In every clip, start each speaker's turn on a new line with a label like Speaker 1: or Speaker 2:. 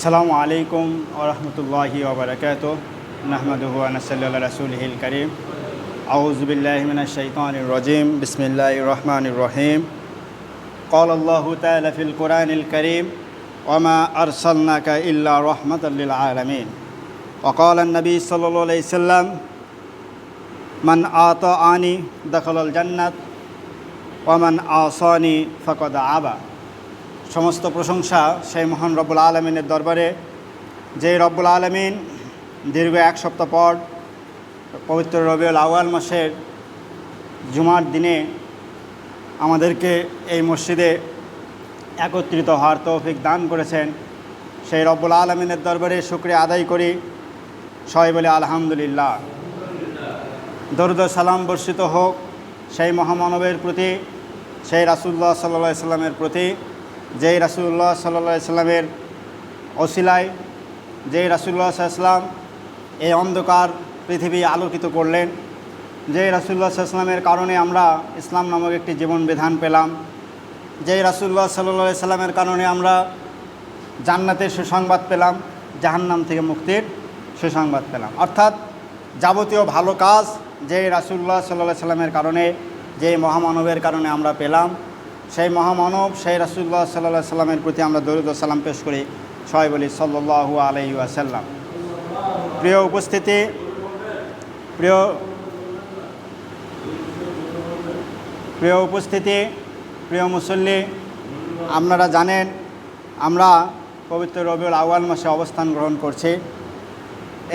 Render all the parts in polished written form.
Speaker 1: আসসালামু আলাইকুম ওয়া রাহমাতুল্লাহি ওয়া বারাকাতুহু নাহমাদুহু ওয়া নাসাল্লি আলা রাসূলিহিল কারীম আউযু বিল্লাহি মিনাশ শাইতানির রাজীম বিসমিল্লাহির রহমানির রহিম ক্বালা আল্লাহু তাআলা ফিল কুরআনিল কারীম ওয়া মা আরসালনাকা ইল্লা রাহমাতাল লিল আলামিন ওয়া ক্বালা an-নাবী সাল্লাল্লাহু আলাইহি সাল্লাম মান আতাআনি দাখালাল জান্নাত ওয়া মান আসানি ফাকাদ আবা। সমস্ত প্রশংসা সেই মহান রব্বুল আলমিনের দরবারে, যেই রব্বুল আলমিন দীর্ঘ এক সপ্তাহ পর পবিত্র রবিউল আউয়াল মাসের জুমার দিনে আমাদেরকে এই মসজিদে একত্রিত হওয়ার তৌফিক দান করেছেন। সেই রব্বুল আলমিনের দরবারে শুকরিয়া আদায় করি, সবাই বলে আলহামদুলিল্লাহ। দরুদ সালাম বর্ষিত হোক সেই মহামানবের প্রতি, সেই রাসূলুল্লাহ সাল্লাল্লাহু আলাইহি সাল্লামের প্রতি, যেই রাসূলুল্লাহ সাল্লাল্লাহু আলাইহি সাল্লামের ওসিলায়, যেই রাসূলুল্লাহ সাল্লাল্লাহু আলাইহি সাল্লাম এই অন্ধকার পৃথিবী আলোকিত করলেন, যেই রাসূলুল্লাহ সাল্লাল্লাহু আলাইহি সাল্লামের কারণে আমরা ইসলাম নামক একটি জীবন বিধান পেলাম, যেই রাসূলুল্লাহ সাল্লাল্লাহু আলাইহি সাল্লামের কারণে আমরা জান্নাতের সুসংবাদ পেলাম, জাহান্নাম থেকে মুক্তির সুসংবাদ পেলাম। অর্থাৎ যাবতীয় ভালো কাজ যেই রাসূলুল্লাহ সাল্লাল্লাহু আলাইহি সাল্লামের কারণে, যেই মহামানবের কারণে আমরা পেলাম, সেই মহামানব সেই রাসূলুল্লাহ সাল্লাল্লাহু আলাইহি সাল্লামের প্রতি আমরা দরুদ ও সালাম পেশ করি, সবাই বলি সাল্লাল্লাহু আলাইহি ওয়াসাল্লাম। প্রিয় উপস্থিতি, প্রিয় মুসল্লি, আপনারা জানেন আমরা পবিত্র রবিউল আউয়াল মাসে অবস্থান গ্রহণ করছি।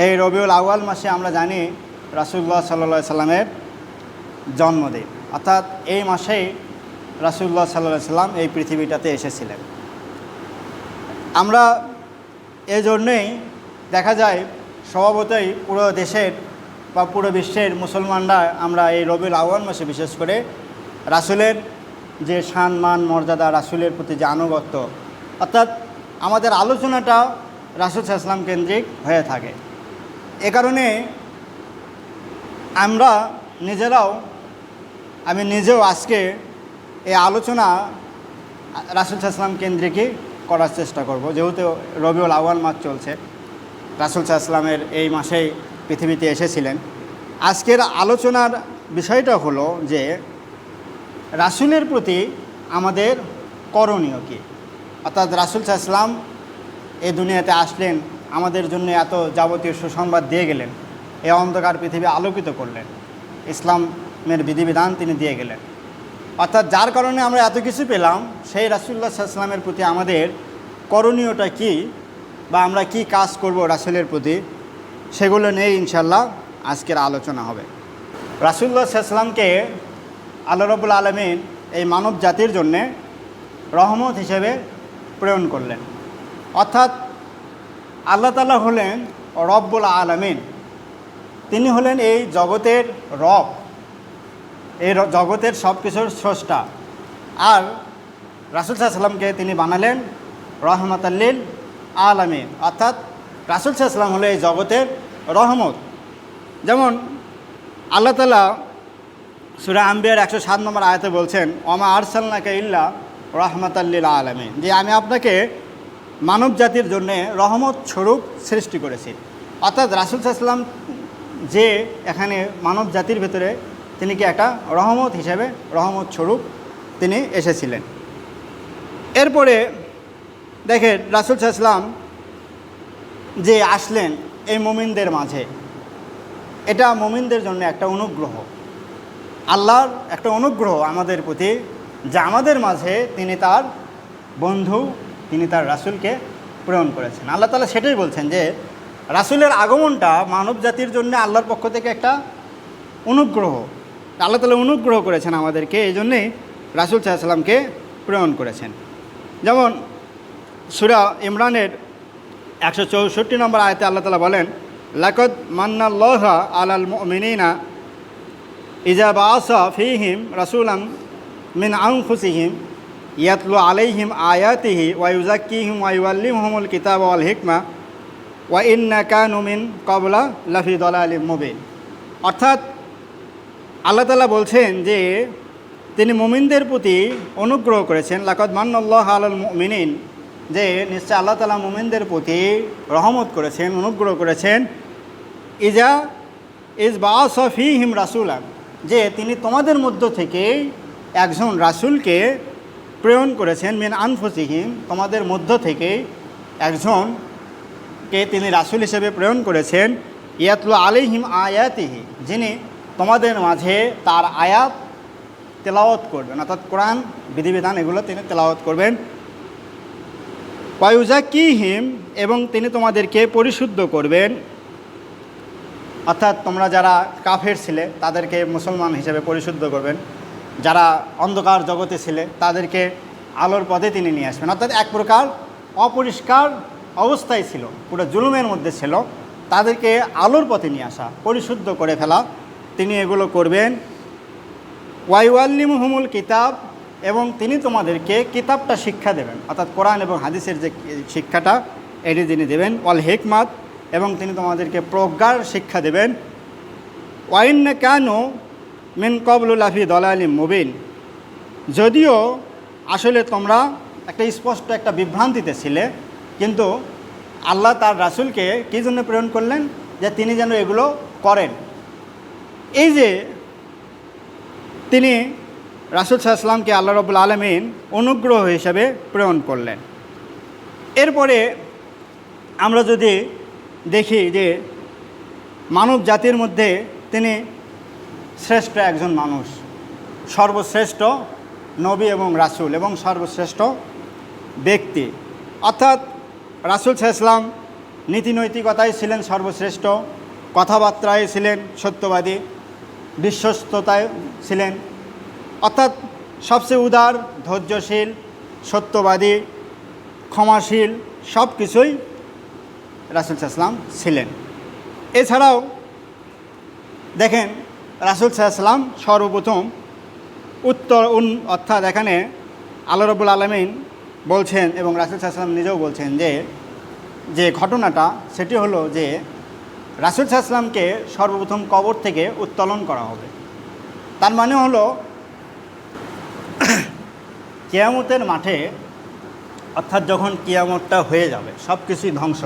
Speaker 1: এই রবিউল আউয়াল মাসে আমরা জানি রাসূলুল্লাহ সাল্লাল্লাহু আলাইহি সাল্লামের জন্মদিন, অর্থাৎ এই মাসেই রাসূলুল্লাহ সাল্লাল্লাহু আলাইহি সাল্লাম এই পৃথিবীটাতে এসেছিলেন। আমরা এই জন্যেই দেখা যায় স্বভাবতই পুরো দেশের বা পুরো বিশ্বের মুসলমানরা আমরা এই রবিউল আউয়াল মাসে বিশেষ করে রাসূলের যে শান মান মর্যাদা, রাসূলের প্রতি যে আনুগত্য, অর্থাৎ আমাদের আলোচনাটা রাসূল সাল্লাল্লাহু আলাইহি ওয়াসাল্লাম কেন্দ্রিক হয়ে থাকে। এ কারণে আমরা আমি নিজেও আজকে এই আলোচনা রাসূল সাল্লাল্লাহু আলাইহি ওয়াসাল্লাম কেন্দ্রিকই করার চেষ্টা করব। যেহেতু রবিউল আউয়াল মাস চলছে, রাসূল সাল্লাল্লাহু আলাইহি ওয়াসাল্লামের এই মাসেই পৃথিবীতে এসেছিলেন। আজকের আলোচনার বিষয়টা হলো যে রাসূলের প্রতি আমাদের করণীয় কী, অর্থাৎ রাসূল সাল্লাল্লাহু আলাইহি ওয়াসাল্লাম এই দুনিয়াতে আসলেন, আমাদের জন্য এত যাবতীয় সুসংবাদ দিয়ে গেলেন, এই অন্ধকার পৃথিবী আলোকিত করলেন, ইসলামের বিধিবিধান তিনি দিয়ে গেলেন, অর্থাৎ যার কারণে আমরা এত কিছু পেলাম। সেই রাসূলুল্লাহ সাল্লাল্লাহু আলাইহি ওয়াসাল্লামের প্রতি আমাদের করণীয়টা কি, বা আমরা কি কাজ করব রাসূলের প্রতি, সেগুলো নিয়ে ইনশাআল্লাহ আজকের আলোচনা হবে। রাসূলুল্লাহ সাল্লাল্লাহু আলাইহি ওয়াসাল্লামকে আল্লাহ রাব্বুল আলামিন এই মানব জাতির জন্যে রহমত হিসেবে প্রেরণ করলেন। অর্থাৎ আল্লাহ তাআলা হলেন রব্বুল আলামিন, তিনি হলেন এই জগতের রব, এই জগতের সব কিছুর স্রষ্টা। আর রাসূল সাল্লাল্লাহু আলাইহি ওয়াসাল্লামকে তিনি বানালেন রহমাতাল লিল আলামিন, অর্থাৎ রাসূল সাল্লাল্লাহু আলাইহি ওয়াসাল্লাম হলো এই জগতের রহমত। যেমন আল্লাহ তাআলা সূরা আম্বিয়ার 107 নম্বর আয়াতে বলছেন, ওমা আরসালনাকা ইল্লা রাহমাতাল লিল আলামিন, যে আমি আপনাকে মানব জাতির জন্য রহমত স্বরূপ সৃষ্টি করেছি। অর্থাৎ রাসূল সাল্লাল্লাহু আলাইহি ওয়াসাল্লাম যে এখানে মানব জাতির ভেতরে তিনি কি একটা রহমত হিসেবে, রহমত স্বরূপ তিনি এসেছিলেন। এরপরে দেখেন রাসূল সাল্লাল্লাহু আলাইহি ওয়াসাল্লাম যে আসলেন এই মুমিনদের মাঝে, এটা মুমিনদের জন্য একটা অনুগ্রহ, আল্লাহর একটা অনুগ্রহ আমাদের প্রতি, যে আমাদের মাঝে তিনি তার বন্ধু, তিনি তার রাসূলকে প্রেরণ করেছেন। আল্লাহ তাআলা সেটাই বলছেন যে রাসূলের আগমনটা মানব জাতির জন্য আল্লাহর পক্ষ থেকে একটা অনুগ্রহ, আল্লাহ তাআলা অনুগ্রহ করেছেন আমাদেরকে, এই জন্যেই রাসূল সাল্লাল্লাহু আলাইহি ওয়াসাল্লামকে প্রেরণ করেছেন। যেমন সূরা ইমরানের 164 নম্বর আয়াতে আল্লাহ তাআলা বলেন, লাকাদ মান্নাল্লাহু আলাল মুমিনিনা ইযা বাআসা ফীহিম রাসূলাম মিন আনফুসিহিম ইয়াতলু আলাইহিম আয়াতিহি ওয়া ইউযাক্কিহিম ওয়া ইউআল্লিমুহুমুল কিতাবা ওয়াল হিকমা ওয়া ইন্না কানু মিন ক্বাবলা লাফি দালালিম মুবিন। অর্থাৎ আল্লাহ তাআলা বলছেন যে তিনি মুমিনদের প্রতি অনুগ্রহ করেছেন। লাকাদ মান্নাল্লাহু আলাল মুমিনিন, যে নিশ্চয় আল্লাহ তাআলা মুমিনদের প্রতি রহমত করেছেন, অনুগ্রহ করেছেন, ইজা ইজ বাআসা ফীহিম রাসূলান, যে তিনি তোমাদের মধ্য থেকে একজন রাসূলকে প্রেরণ করেছেন, মিন আনফুসিহিম, তোমাদের মধ্য থেকে একজনকে তিনি রাসূল হিসেবে প্রেরণ করেছেন, ইয়াতলু আলাইহিম আয়াতিহি, যিনি তোমাদের মাঝে তার আয়াত তেলাওয়াত করবেন, অর্থাৎ কোরআন বিধিবিধান এগুলো তিনি তেলাওয়াত করবেন, ওয়ায়ুজাক্কিহিম, এবং তিনি তোমাদেরকে পরিশুদ্ধ করবেন, অর্থাৎ তোমরা যারা কাফের ছিলে তাদেরকে মুসলমান হিসেবে পরিশুদ্ধ করবেন, যারা অন্ধকার জগতে ছিলে তাদেরকে আলোর পথে তিনি নিয়ে আসবেন। অর্থাৎ এক প্রকার অপরিষ্কার অবস্থায় ছিল, পুরো জুলুমের মধ্যে ছিল, তাদেরকে আলোর পথে নিয়ে আসা, পরিশুদ্ধ করে ফেলা, তিনি এগুলো করবেন। ওয়াইউআল্লিমুহুমুল কিতাব, এবং তিনি তোমাদেরকে কিতাবটা শিক্ষা দেবেন, অর্থাৎ কোরআন এবং হাদিসের যে শিক্ষাটা এটি তিনি দেবেন। ওয়াল হিকমাত, এবং তিনি তোমাদেরকে প্রজ্ঞার শিক্ষা দেবেন। ওয়াইন্না কানু মিন ক্বাবলু লাফি দালালিম মুবিন, যদিও আসলে তোমরা একটা স্পষ্ট একটা বিভ্রান্তিতে ছিলে, কিন্তু আল্লাহ তার রাসূলকে কী জন্য প্রেরণ করলেন, যে তিনি যেন এগুলো করেন। এই যে তিনি রাসূল সাল্লাল্লাহু আলাইহি ওয়াসাল্লামকে আল্লাহ রাব্বুল আলামিন অনুগ্রহ হিসেবে প্রেরণ করলেন। এরপরে আমরা যদি দেখি যে মানব জাতির মধ্যে তিনি শ্রেষ্ঠ একজন মানুষ, সর্বশ্রেষ্ঠ নবী এবং রাসূল এবং সর্বশ্রেষ্ঠ ব্যক্তি, অর্থাৎ রাসূল সাল্লাল্লাহু আলাইহি ওয়াসাল্লাম নীতি নৈতিকতায় ছিলেন সর্বশ্রেষ্ঠ, কথাবার্তায় ছিলেন সত্যবাদী, বিশ্বস্ততায় ছিলেন, অর্থাৎ সবচেয়ে উদার, ধৈর্যশীল, সত্যবাদী, ক্ষমাশীল, সব কিছুই রাসূল সাল্লাল্লাহু আলাইহি ওয়াসাল্লাম ছিলেন। এছাড়াও দেখেন রাসূল সাল্লাল্লাহু আলাইহি ওয়াসাল্লাম সর্বপ্রথম অর্থাৎ এখানে আল্লাহ রাব্বুল আলামিন বলছেন এবং রাসূল সাল্লাল্লাহু আলাইহি ওয়াসাল্লাম নিজেও বলছেন যে ঘটনাটা সেটি হলো যে রাসূল সাল্লাল্লাহু আলাইহি ওয়াসাল্লামকে সর্বপ্রথম কবর থেকে উত্তোলন করা হবে। তার মানে হলো কিয়ামতের মাঠে, অর্থাৎ যখন কিয়ামতটা হয়ে যাবে, সব কিছুই ধ্বংস,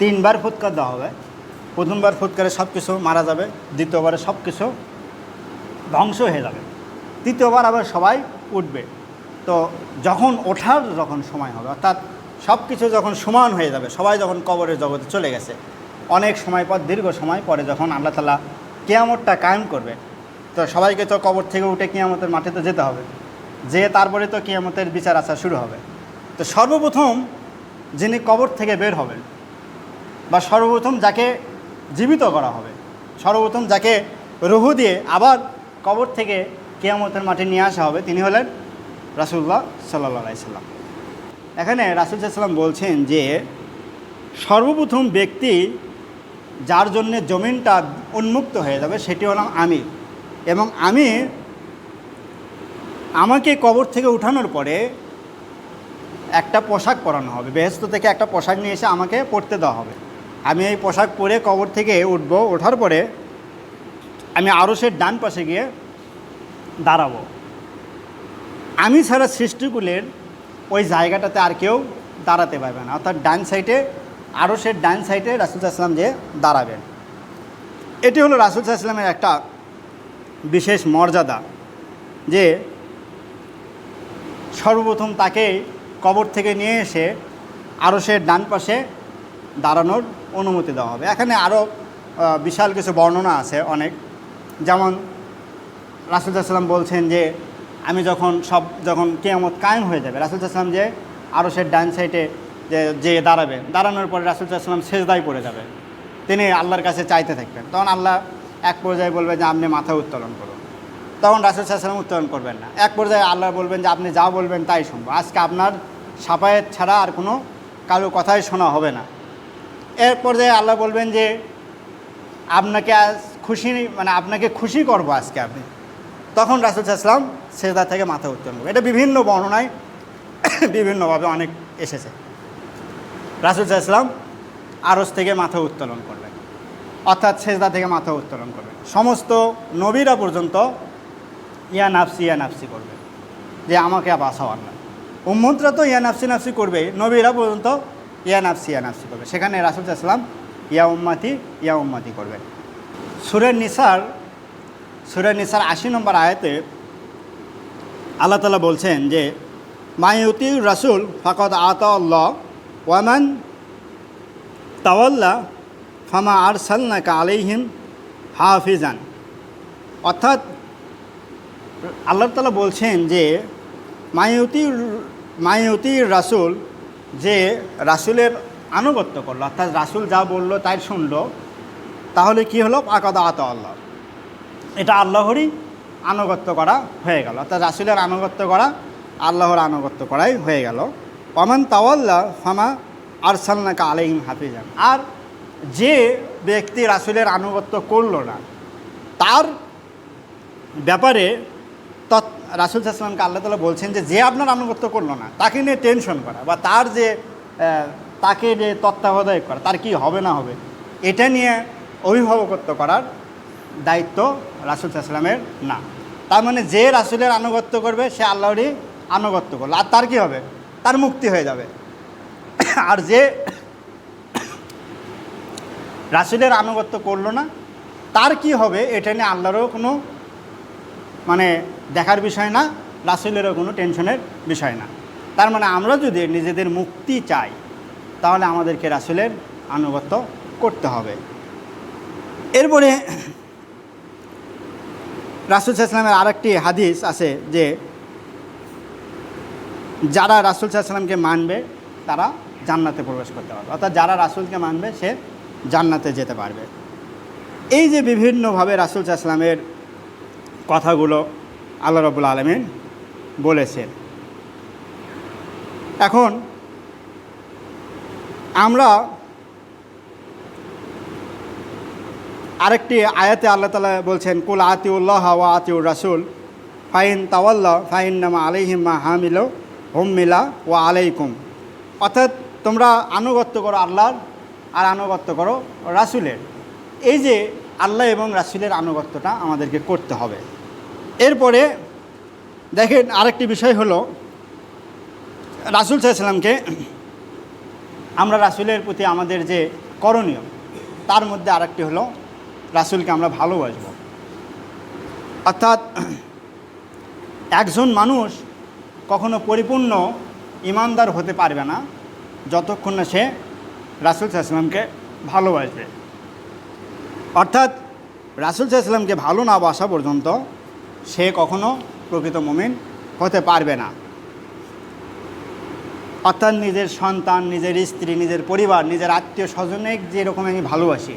Speaker 1: তিনবার ফুৎকার দেওয়া হবে। প্রথমবার ফুৎকারে সব কিছু মারা যাবে, দ্বিতীয়বারে সব কিছু ধ্বংস হয়ে যাবে, তৃতীয়বার আবার সবাই উঠবে। তো যখন ওঠার সময় হবে, অর্থাৎ সব কিছু যখন সমান হয়ে যাবে, সবাই যখন কবরের জগতে চলে গেছে, অনেক সময় পর, দীর্ঘ সময় পরে যখন আল্লাহ তাআলা কিয়ামতটা কায়েম করবে, তো সবাইকে তো কবর থেকে উঠে কিয়ামতের মাঠে তো যেতে হবে, যে তারপরে তো কিয়ামতের বিচার আচার শুরু হবে। তো সর্বপ্রথম যিনি কবর থেকে বের হবেন, বা সর্বপ্রথম যাকে জীবিত করা হবে, সর্বপ্রথম যাকে রুহু দিয়ে আবার কবর থেকে কিয়ামতের মাঠে নিয়ে আসা হবে, তিনি হলেন রাসূলুল্লাহ সাল্লাল্লাহু আলাইহি সাল্লাম। এখানে রাসূল সাল্লাল্লাহু আলাইহি সাল্লাম বলছেন যে সর্বপ্রথম ব্যক্তি যার জন্যে জমিনটা উন্মুক্ত হয়ে যাবে সেটি হলাম আমি, এবং আমাকে কবর থেকে উঠানোর পরে একটা পোশাক পরানো হবে, বেহেশত থেকে একটা পোশাক নিয়ে এসে আমাকে পরতে দেওয়া হবে। আমি এই পোশাক পরে কবর থেকে উঠব, ওঠার পরে আমি আরশের ডান পাশে গিয়ে দাঁড়াবো। আমি ছাড়া সৃষ্টিকুলের ওই জায়গাটাতে আর কেউ দাঁড়াতে পারবে না, অর্থাৎ ডান সাইডে, আরশের ডান সাইডে রাসূল সাল্লাল্লাহু আলাইহি ওয়াসাল্লাম যে দাঁড়াবেন। এটি হলো রাসূল সাল্লাল্লাহু আলাইহি ওয়াসাল্লামের একটা বিশেষ মর্যাদা, যে সর্বপ্রথম তাকে কবর থেকে নিয়ে এসে আরশের ডান পাশে দাঁড়ানোর অনুমতি দেওয়া হবে। এখানে আরও বিশাল কিছু বর্ণনা আছে অনেক, যেমন রাসূল সাল্লাল্লাহু আলাইহি ওয়াসাল্লাম বলছেন যে আমি যখন কিয়ামত কায়েম হয়ে যাবে, রাসূল সাল্লাল্লাহু আলাইহি ওয়াসাল্লাম যে আরশের ডান সাইডে যে দাঁড়াবেন, দাঁড়ানোর পরে রাসূল সাল্লাল্লাহু আলাইহি ওয়াসাল্লাম সেজদায় পড়ে যাবে, তিনি আল্লাহর কাছে চাইতে থাকবেন। তখন আল্লাহ এক পর্যায়ে বলবে যে আপনি মাথা উত্তোলন করুন, তখন রাসূল সাল্লাল্লাহু আলাইহি ওয়াসাল্লাম উত্তোলন করবেন না। এক পর্যায়ে আল্লাহ বলবেন যে আপনি যা বলবেন তাই শুনবো, আজকে আপনার শাফায়েত ছাড়া আর কোনো কারো কথাই শোনা হবে না। এর পর্যায়ে আল্লাহ বলবেন যে আপনাকে আজ আপনাকে খুশি করবো আজকে আপনি, তখন রাসূল সাল্লাল্লাহু আলাইহি ওয়াসাল্লাম সেজদা থেকে মাথা উত্তোলন করবে। এটা বিভিন্ন বর্ণনায় বিভিন্নভাবে অনেক এসেছে। রাসূল সাল্লাল্লাহু আলাইহি ওয়াসাল্লাম আরশ থেকে মাথা উত্তোলন করবেন, অর্থাৎ সেজদা থেকে মাথা উত্তোলন করবেন। সমস্ত নবীরা পর্যন্ত ইয়া নাফসি করবে, যে আমাকে বাঁচাও আল্লাহ, উম্মতরা তো ইয়া নাফসি নাফসি করবে, নবীরা পর্যন্ত ইয়া নাফসি করবে, সেখানে রাসূল সাল্লাল্লাহু আলাইহি ওয়াসাল্লাম ইয়া উম্মতি করবে। সূরা নিসার ৮০ নম্বর আয়াতে আল্লাহ তাআলা বলছেন যে মায়ুতিউর রাসূল ফাকাদ আতাআল্লাহ ওয়া মান তাওয়াল্লা ফামা আরসালনাকা আলাইহিম হাফিজান। অর্থাৎ আল্লাহ তাআলা বলছেন যে মায়ুতির রাসূল, যে রাসূলের আনুগত্য করলো, অর্থাৎ রাসূল যা বললো তাই শুনলো, তাহলে কি হলো? ফাকাদ আতাআল্লাহ, এটা আল্লাহরই আনুগত্য করা হয়ে গেল। অর্থাৎ রাসূলের আনুগত্য করা আল্লাহর আনুগত্য করাই হয়ে গেল। ওয়ামান তাওয়াল্লা ফামা আরসালনাকা আলাইহিম হাফিজান। আর যে ব্যক্তি রাসূলের আনুগত্য করলো না, তার ব্যাপারে রাসূল সাল্লাল্লাহু আলাইহি ওয়াসাল্লামকে আল্লাহ তাআলা বলছেন যে আপনার আনুগত্য করলো না, তাকে নিয়ে টেনশন করা বা তাকে যে তত্ত্বাবধায়ক করা, তার কি হবে না হবে, এটা নিয়ে অভিভাবকত্ব করার দায়িত্ব রাসূল সাল্লাল্লাহু আলাইহি ওয়াসাল্লামের না। তার মানে যে রাসূলের আনুগত্য করবে সে আল্লাহরই আনুগত্য করলো, আর তার কি হবে? তার মুক্তি হয়ে যাবে। আর যে রাসূলের আনুগত্য করলো না, তার কি হবে এটা নিয়ে আল্লাহরও কোনো দেখার বিষয় না, রাসূলেরও কোনো টেনশনের বিষয় না। তার মানে আমরা যদি নিজেদের মুক্তি চাই, তাহলে আমাদেরকে রাসূলের আনুগত্য করতে হবে। এরপরে রাসূল সাল্লাল্লাহু আলাইহি ওয়াসাল্লামের আরেকটি হাদিস আছে যে যারা রাসূল সাল্লাল্লাহু আলাইহি ওয়াসাল্লামকে মানবে তারা জান্নাতে প্রবেশ করতে পারবে, অর্থাৎ যারা রাসূলকে মানবে সে জান্নাতে যেতে পারবে। এই যে বিভিন্নভাবে রাসূল সাল্লাল্লাহু আলাইহি ওয়াসাল্লামের কথাগুলো আল্লাহ রাব্বুল আলামিন বলেছেন। এখন আমরা আরেকটি আয়াতে আল্লাহ তাআলা বলছেন, কুল আতিউল্লাহ ওয়া আতিউর রাসূল ফাইন তাওয়াল্লাহ ফাইন্নামা আলাইহিম মা হুম্মিলা ওয়া আলাইকুম। অর্থাৎ তোমরা আনুগত্য করো আল্লাহর আর আনুগত্য করো রাসূলের। এই যে আল্লাহ এবং রাসূলের আনুগত্যটা আমাদেরকে করতে হবে। এরপরে দেখেন আরেকটি বিষয় হলো, রাসূল সাল্লাল্লাহু আলাইহি ওয়াসাল্লামকে আমরা রাসূলের প্রতি আমাদের যে করণীয়, তার মধ্যে আরেকটি হলো রাসূলকে আমরা ভালোবাসব। অর্থাৎ একজন মানুষ কখনো পরিপূর্ণ ঈমানদার হতে পারবে না যতক্ষণ না সে রাসূল সাল্লাল্লাহু আলাইহি ওয়াসাল্লামকে ভালোবাসবে। অর্থাৎ রাসূল সাল্লাল্লাহু আলাইহি ওয়াসাল্লামকে ভালো না বাসা পর্যন্ত সে কখনো প্রকৃত মুমিন হতে পারবে না। অর্থাৎ নিজের সন্তান, নিজের স্ত্রী, নিজের পরিবার, নিজের আত্মীয় স্বজনে যেরকম আমি ভালোবাসি,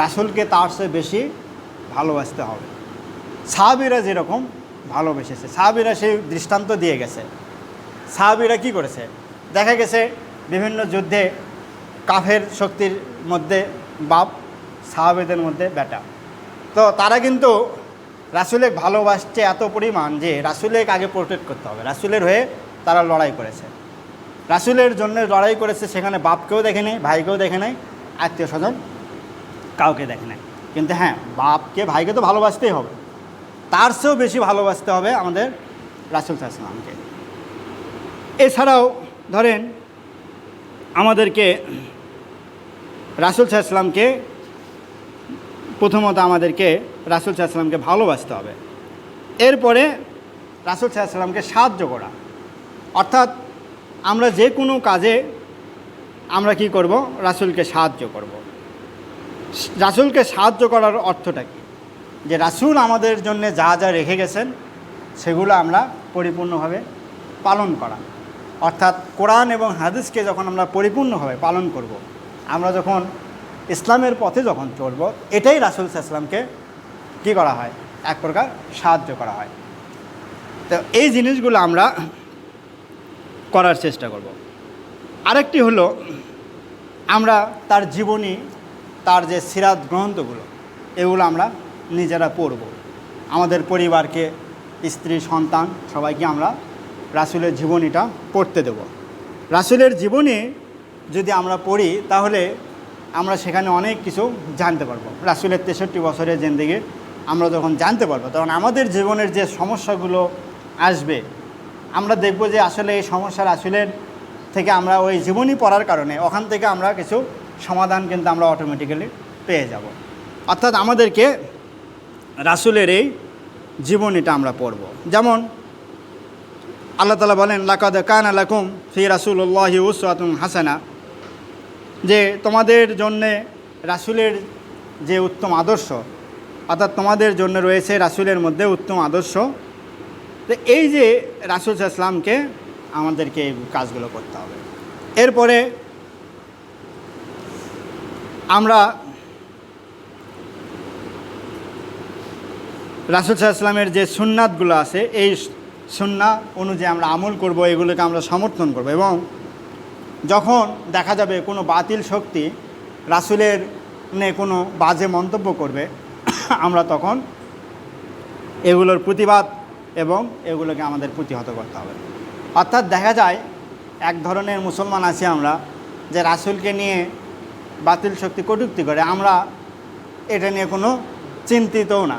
Speaker 1: রাসূলকে তার চেয়ে বেশি ভালোবাসতে হবে। সাহাবীরা যেরকম ভালোবেসেছে, সাহাবীরা সেই দৃষ্টান্ত দিয়ে গেছে। সাহাবীরা কি করেছে? দেখা গেছে বিভিন্ন যুদ্ধে কাফের শক্তির মধ্যে বাপ, সাহাবীদের মধ্যে বেটা, তো তারা কিন্তু রাসূলকে ভালোবাসছে এত পরিমাণ যে রাসূলকে আগে প্রোটেক্ট করতে হবে, রাসূলের হয়ে তারা লড়াই করেছে, রাসূলের জন্য লড়াই করেছে। সেখানে বাপকেও দেখে নেই, ভাইকেও দেখে নেই, আত্মীয় স্বজন কাউকে দেখে নেই। কিন্তু হ্যাঁ, বাপকে ভাইকে তো ভালোবাসতেই হবে, তার চেয়েও বেশি ভালোবাসতে হবে আমাদের রাসূল সাল্লাল্লাহু আলাইহি ওয়াসাল্লামকে। এছাড়াও ধরেন আমাদেরকে রাসূল সাল্লাল্লাহু আলাইহি ওয়াসাল্লামকে প্রথমত আমাদেরকে রাসূল সাল্লাল্লাহু আলাইহি ওয়াসাল্লামকে ভালোবাসতে হবে। এরপরে রাসূল সাল্লাল্লাহু আলাইহি ওয়াসাল্লামকে সাহায্য করা, অর্থাৎ আমরা যে কোনো কাজে আমরা কি করব? রাসূলকে সাহায্য করব। রাসূলকে সাহায্য করার অর্থটা কি? যে রাসূল আমাদের জন্য যা যা রেখে গেছেন সেগুলো আমরা পরিপূর্ণভাবে পালন করা। অর্থাৎ কোরআন এবং হাদিসকে যখন আমরা পরিপূর্ণভাবে পালন করব, আমরা যখন ইসলামের পথে যখন চলব, এটাই রাসূল সাল্লাল্লাহু আলাইহি ওয়াসাল্লামকে কী করা হয়? এক প্রকার সাহায্য করা হয়। তো এই জিনিসগুলো আমরা করার চেষ্টা করব। আরেকটি হলো, আমরা তার জীবনী, তার যে সিরাত গ্রন্থগুলো, এগুলো আমরা নিজেরা পড়ব। আমাদের পরিবারকে, স্ত্রী, সন্তান সবাইকে আমরা রাসূলের জীবনীটা পড়তে দেব। রাসূলের জীবনী যদি আমরা পড়ি তাহলে আমরা সেখানে অনেক কিছু জানতে পারবো। রাসূলের 63 বছরের জিন্দেগি আমরা যখন জানতে পারবো, তখন আমাদের জীবনের যে সমস্যাগুলো আসবে, আমরা দেখব যে আসলে এই সমস্যা রাসূলের থেকে আমরা ওই জীবনী পড়ার কারণে ওখান থেকে আমরা কিছু সমাধান কিন্তু আমরা অটোমেটিক্যালি পেয়ে যাব। অর্থাৎ আমাদেরকে রাসূলের এই জীবনীটা আমরা পড়ব। যেমন আল্লাহ তাআলা বলেন, লাকাদ কানা লাকুম ফি রাসূলিল্লাহি উসওয়াতুন হাসানা, যে তোমাদের জন্যে রাসূলের যে উত্তম আদর্শ, অর্থাৎ তোমাদের জন্য রয়েছে রাসূলের মধ্যে উত্তম আদর্শ। তো এই যে রাসূল সাল্লাল্লাহু আলাইহি ওয়াসাল্লামকে আমাদেরকে এই কাজগুলো করতে হবে। এরপরে আমরা রাসূল সাল্লাল্লাহু আলাইহি ওয়াসাল্লামের যে সুন্নাতগুলো আছে, এই সুন্নাহ অনুযায়ী আমরা আমল করব, এগুলোকে আমরা সমর্থন করব। এবং যখন দেখা যাবে কোনো বাতিল শক্তি রাসূলের নিয়ে কোনো বাজে মন্তব্য করবে, আমরা তখন এগুলোর প্রতিবাদ এবং এগুলোকে আমাদের প্রতিহত করতে হবে। অর্থাৎ দেখা যায় এক ধরনের মুসলমান আছি আমরা, যে রাসূলকে নিয়ে বাতিল শক্তি কটূক্তি করে, আমরা এটা নিয়ে কোনো চিন্তিতও না।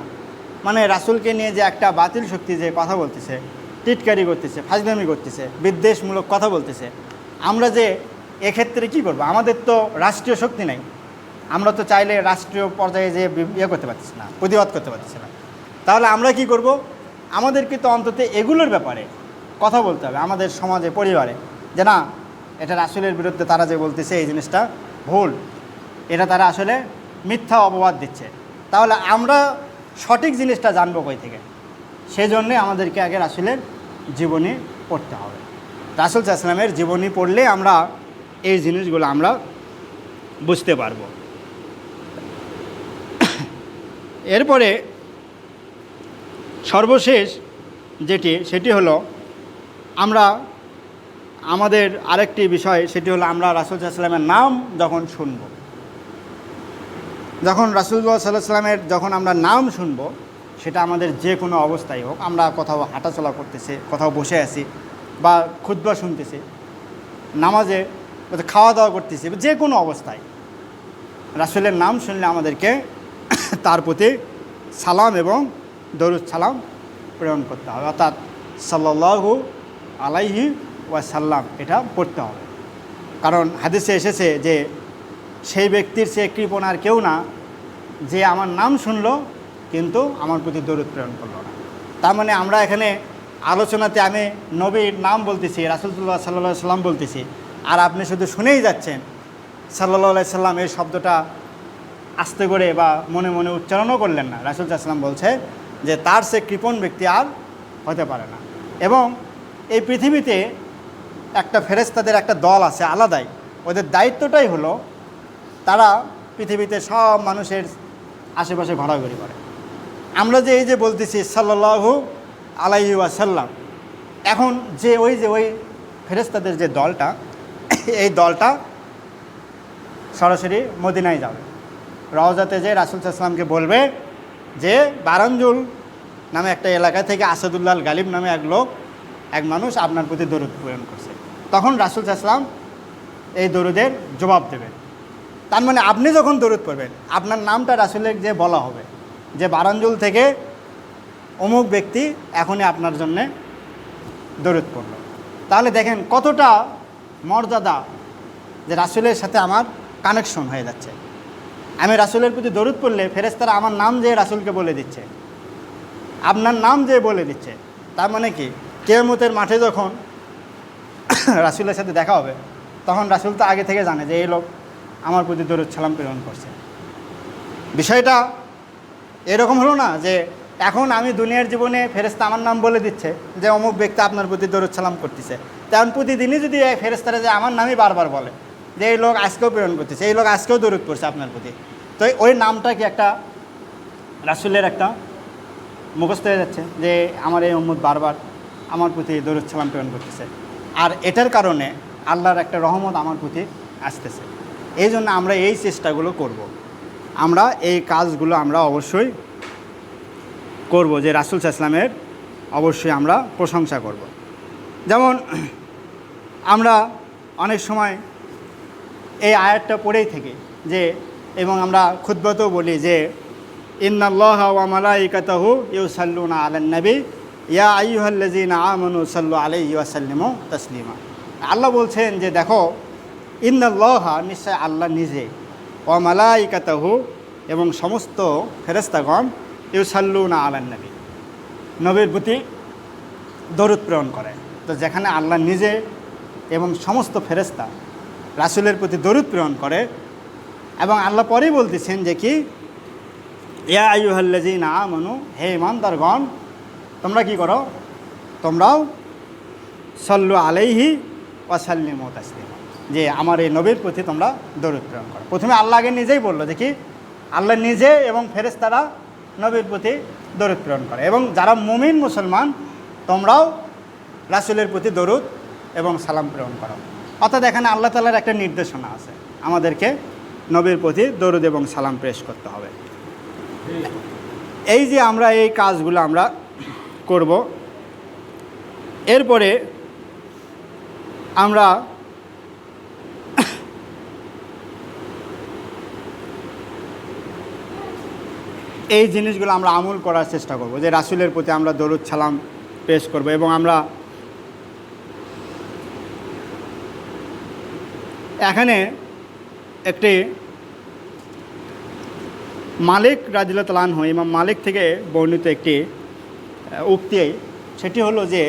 Speaker 1: মানে রাসূলকে নিয়ে যে একটা বাতিল শক্তি যে কথা বলতেছে, টিটকারি করতেছে, ফাজলামি করতেছে, বিদ্বেষমূলক কথা বলতেছে, আমরা যে এক্ষেত্রে কী করব? আমাদের তো রাষ্ট্রীয় শক্তি নাই, আমরা তো চাইলে রাষ্ট্রীয় পর্যায়ে যে করতে পারতেছি না, প্রতিবাদ করতে পারতেছি না। তাহলে আমরা কি করব? আমাদেরকে তো অন্তত এগুলোর ব্যাপারে কথা বলতে হবে আমাদের সমাজে, পরিবারে, যে না, এটা রাসূলের বিরুদ্ধে তারা যে বলতেছে এই জিনিসটা ভুল, এটা তারা আসলে মিথ্যা অপবাদ দিচ্ছে। তাহলে আমরা সঠিক জিনিসটা জানবো কই থেকে? সেই জন্যে আমাদেরকে আগে রাসূলের জীবনী পড়তে হবে। রাসূল সাল্লাল্লাহু আলাইহি ওয়াসাল্লামের জীবনী পড়লে আমরা এই জিনিসগুলো আমরা বুঝতে পারব। এরপরে সর্বশেষ সেটি হলো আমরা আমাদের আরেকটি বিষয়, সেটি হলো আমরা রাসূল সাল্লাল্লাহু আলাইহি ওয়াসাল্লামের নাম যখন শুনব, যখন রাসূলুল্লাহ সাল্লাল্লাহু আলাইহি ওয়াসাল্লামের যখন আমরা নাম শুনব, সেটা আমাদের যে কোনো অবস্থায় হোক, আমরা কোথাও হাঁটাচলা করতেছি, কোথাও বসে আছি, বা খুতবা শুনতেছি, নামাজে খাওয়া দাওয়া করতেছি, যে কোনো অবস্থায় রাসূলের নাম শুনলে আমাদেরকে তার প্রতি সালাম এবং দরুদ সালাম প্রেরণ করতে হবে। অর্থাৎ সাল্লাল্লাহু আলাইহি ওয়াসাল্লাম এটা পড়তে হবে। কারণ হাদিসে এসেছে যে সেই ব্যক্তির সে কৃপণ আর কেউ না, যে আমার নাম শুনলো কিন্তু আমার প্রতি দরুদ প্রেরণ করলো না। তার মানে আমরা এখানে আলোচনাতে আমি নবীর নাম বলতেছি, রাসূলুল্লাহ সাল্লাল্লাহু আলাইহি সাল্লাম বলতেছি, আর আপনি শুধু শুনেই যাচ্ছেন সাল্লাল্লাহু আলাইহি সাল্লাম, এই শব্দটা আস্তে করে বা মনে মনে উচ্চারণও করলেন না। রাসূল সাল্লাল্লাহু আলাইহি সাল্লাম বলছে যে তার সে কৃপণ ব্যক্তি আর হতে পারে না। এবং এই পৃথিবীতে একটা ফেরেশতাদের একটা দল আছে আলাদাই, ওদের দায়িত্বটাই হলো তারা পৃথিবীতে সব মানুষের আশেপাশে ঘোরাঘুরি করে। আমরা যে এই যে বলতেছি সাল্লাল্লাহু আলাইহি ওয়াসাল্লাম, এখন যে ওই ফেরেশতাদের যে দলটা, এই দলটা সরাসরি মদিনায় যাবে, রওজাতে যে রাসূল সাল্লাল্লাহু আলাইহি ওয়াসাল্লামকে বলবে যে বারাঞ্জুল নামে একটা এলাকা থেকে আসাদুল্লাহ গালিব নামে এক মানুষ আপনার প্রতি দরুদ প্রেরণ করছে। তখন রাসূল সাল্লাল্লাহু আলাইহি ওয়াসাল্লাম এই দরুদের জবাব দেবেন। তার মানে আপনি যখন দরুদ পড়বেন, আপনার নামটা রাসূলের যে বলা হবে যে বারাঞ্জুল থেকে অমুক ব্যক্তি এখনই আপনার জন্যে দরুদ পড়ল। তাহলে দেখেন কতটা মর্যাদা, যে রাসূলের সাথে আমার কানেকশন হয়ে যাচ্ছে। আমি রাসূলের প্রতি দরুদ পড়লে ফেরেশতারা আমার নাম যে রাসূলকে বলে দিচ্ছে, আপনার নাম যে বলে দিচ্ছে। তার মানে কি, কিয়ামতের মাঠে যখন রাসূলের সাথে দেখা হবে, তখন রাসূল তো আগে থেকে জানে যে এই লোক আমার প্রতি দরুদ সালাম প্রেরণ করছে। বিষয়টা এরকম হলো না যে এখন আমি দুনিয়ার জীবনে ফেরেশতা আমার নাম বলে দিচ্ছে যে অমুক ব্যক্তি আপনার প্রতি দরুদ সালাম করতেছে, তেমন প্রতিদিনই যদি এই ফেরেশতারা যে আমার নামই বারবার বলে যে এই লোক আজকেও প্রেরণ করতেছে, এই লোক আজকেও দরুদ পড়ছে আপনার প্রতি, তো ওই নামটা কি একটা রাসূলের একটা মুখস্থ হয়ে যাচ্ছে যে আমার এই উম্মত বারবার আমার প্রতি দরুদ সালাম প্রেরণ করতেছে, আর এটার কারণে আল্লাহর একটা রহমত আমার প্রতি আসতেছে। এই জন্য আমরা এই চেষ্টাগুলো করব, আমরা এই কাজগুলো আমরা অবশ্যই করব, যে রাসূল সাল্লাল্লাহু আলাইহি ওয়াসাল্লামের অবশ্যই আমরা প্রশংসা করব। যেমন আমরা অনেক সময় এই আয়াতটা পড়েই থাকি যে, এবং আমরা খুতবাতেও বলি যে ইন্নাল্লাহা ওয়া মালাইকাতাহু ইউসাল্লুনা আলান নবী ইয়া আইয়ুহাল্লাযীনা আমানু সাল্লু আলাইহি ওয়া সাল্লিমু তাসলিমা। আল্লাহ বলছেন যে দেখো, ইন্নাল্লাহা, নিশ্চয় আল্লাহ নিজে, ওয়া মালাইকাতাহু, এবং সমস্ত ফেরেশতাগণ, ইউসাল্লুনা আলান নবী, নবীর প্রতি দরুদ প্রেরণ করে। তো যেখানে আল্লাহ নিজে এবং সমস্ত ফেরেশতা রাসূলের প্রতি দরুদ প্রেরণ করে, এবং আল্লাহ পরেই বলতেছেন যে কি, ইয়া আইয়ুহাল্লাযীনা আমানু, হে ঈমানদারগণ, তোমরা কি করো, তোমরাও সাল্লু আলাইহি ওয়া সাল্লিমু তাসলিমা, যে আমার এই নবীর প্রতি তোমরা দরুদ প্রেরণ করো। প্রথমে আল্লাহ আগে নিজেই বললো যে কি, আল্লাহ নিজে এবং ফেরেশতারা নবীর প্রতি দরুদ প্রেরণ করে, এবং যারা মুমিন মুসলমান তোমরাও রাসূলের প্রতি দরুদ এবং সালাম প্রেরণ করো। অর্থাৎ এখানে আল্লাহ তাআলার একটা নির্দেশনা আছে, আমাদেরকে নবীর প্রতি দরুদ এবং সালাম পেশ করতে হবে। এই যে আমরা এই কাজগুলো আমরা করব, এরপরে আমরা এই জিনিসগুলো আমরা আমল করার চেষ্টা করব, যে রাসূলের প্রতি আমরা দরুদ সালাম পেশ করব। এবং আমরা এখানে একটি মালিক রাদিয়াল্লাহু তাআলা আনহু, ইমাম মালিক থেকে বর্ণিত একটি উক্তি, সেটি হলো যে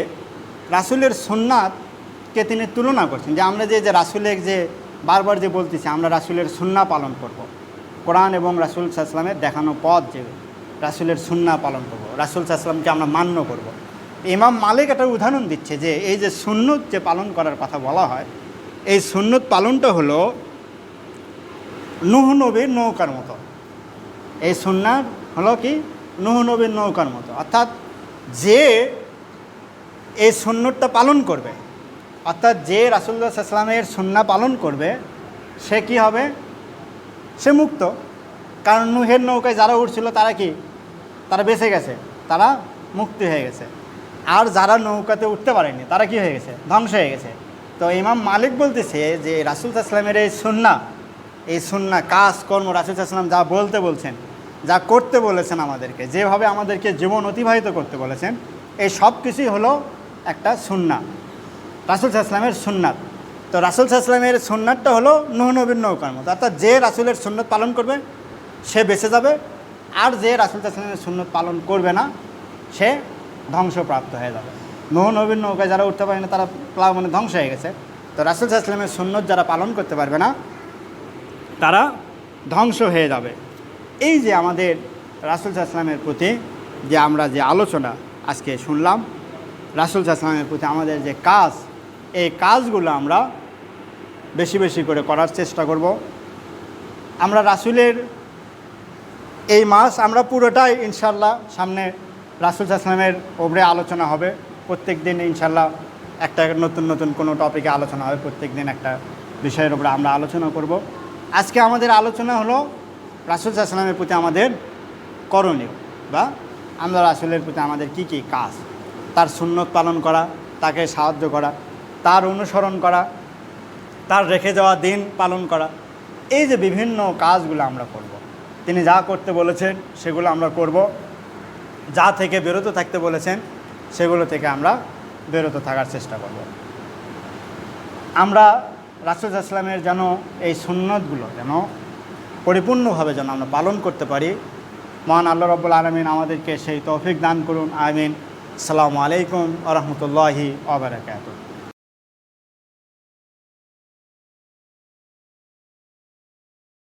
Speaker 1: রাসূলের সুন্নাতকে তিনি তুলনা করছেন, যে আমরা যে রাসূলের যে বারবার যে বলতেছি আমরা রাসূলের সুন্নাহ পালন করব, কোরআন এবং রাসূল সাল্লাল্লাহু আলাইহি ওয়াসাল্লামের দেখানো পথ, যে রাসূলের সুন্নাহ পালন করব, রাসূল সাল্লাল্লাহু আলাইহি ওয়াসাল্লামকে আমরা মান্য করব। ইমাম মালিক একটা উদাহরণ দিচ্ছে যে এই যে সুন্নত যে পালন করার কথা বলা হয়, এই সুন্নত পালনটা হলো নূহ নবীর নৌকার মতো। এই সুন্নাহ হলো কি, নূহ নবীর নৌকার মতো। অর্থাৎ যে এই সুন্নতটা পালন করবে, অর্থাৎ যে রাসূলুল্লাহ সাল্লাল্লাহু আলাইহি ওয়াসাল্লামের সুন্নাহ পালন করবে, সে কি হবে, সে মুক্ত। কারণ নূহের নৌকায় যারা উঠছিল তারা কি, তারা বেঁচে গেছে, তারা মুক্তি হয়ে গেছে। আর যারা নৌকাতে উঠতে পারেনি তারা কি হয়ে গেছে, ধ্বংস হয়ে গেছে। তো ইমাম মালিক বলতেছে যে রাসূল সাল্লাল্লাহু আলাইহি ওয়াসাল্লামের এই সুন্নাহ কাজ কর্ম, রাসূল সাল্লাল্লাহু আলাইহি ওয়াসাল্লাম যা বলতে বলছেন, যা করতে বলেছেন, আমাদেরকে যেভাবে আমাদেরকে জীবন অতিবাহিত করতে বলেছেন, এই সব কিছুই হলো একটা সুন্নাহ, রাসূল সাল্লাল্লাহু আলাইহি ওয়াসাল্লামের সুন্নাত। তো রাসূল সাল্লাল্লাহু আলাইহি ওয়াসাল্লামের সুন্নাতটা হলো নূহ নবীর নৌকার মতো। অর্থাৎ যে রাসূলের সুন্নত পালন করবে সে বেঁচে যাবে, আর যে রাসূল সাল্লাল্লাহু আলাইহি ওয়াসাল্লামের সুন্নত পালন করবে না সে ধ্বংসপ্রাপ্ত হয়ে যাবে। নূহ নবীর নৌকায় যারা উঠতে পারে না তারা মানে ধ্বংস হয়ে গেছে। তো রাসূল সাল্লাল্লাহু আলাইহি ওয়াসাল্লামের সুন্নত যারা পালন করতে পারবে না তারা ধ্বংস হয়ে যাবে। এই যে আমাদের রাসূল সাল্লাল্লাহু আলাইহি ওয়াসাল্লামের প্রতি যে আমরা যে আলোচনা আজকে শুনলাম, রাসূল সাল্লাল্লাহু আলাইহি ওয়াসাল্লামের প্রতি আমাদের যে কাজ, এই কাজগুলো আমরা বেশি বেশি করে করার চেষ্টা করব। আমরা রাসূলের এই মাস আমরা পুরোটাই ইনশাআল্লাহ, সামনে রাসূল সাল্লাল্লাহু আলাইহি ওয়াসাল্লামের ওপরে আলোচনা হবে। প্রত্যেক দিন ইনশাআল্লাহ একটা নতুন নতুন কোনো টপিকে আলোচনা হবে, প্রত্যেক দিন একটা বিষয়ের উপরে আমরা আলোচনা করব। আজকে আমাদের আলোচনা হলো রাসূল সাল্লাল্লাহু আলাইহি ওয়াসাল্লামের প্রতি আমাদের করণীয়, বা আমরা রাসূলের প্রতি আমাদের কি কি কাজ, তার সুন্নত পালন করা, তাকে সাহায্য করা, তার অনুসরণ করা, তার রেখে যাওয়া দিন পালন করা। এই যে বিভিন্ন কাজগুলো আমরা করব, তিনি যা করতে বলেছেন সেগুলো আমরা করব, যা থেকে বিরত থাকতে বলেছেন সেগুলো থেকে আমরা বিরত থাকার চেষ্টা করব। আমরা রাসূল সাল্লাল্লাহু আলাইহি ওয়াসাল্লামের যেন এই সুন্নতগুলো যেন পরিপূর্ণভাবে যেন আমরা পালন করতে পারি, মহান আল্লাহ রাব্বুল আলামিন আমাদেরকে সেই তৌফিক দান করুন। আমিন। আসসালামু আলাইকুম ওয়া রাহমাতুল্লাহি ওয়া বারাকাতুহু।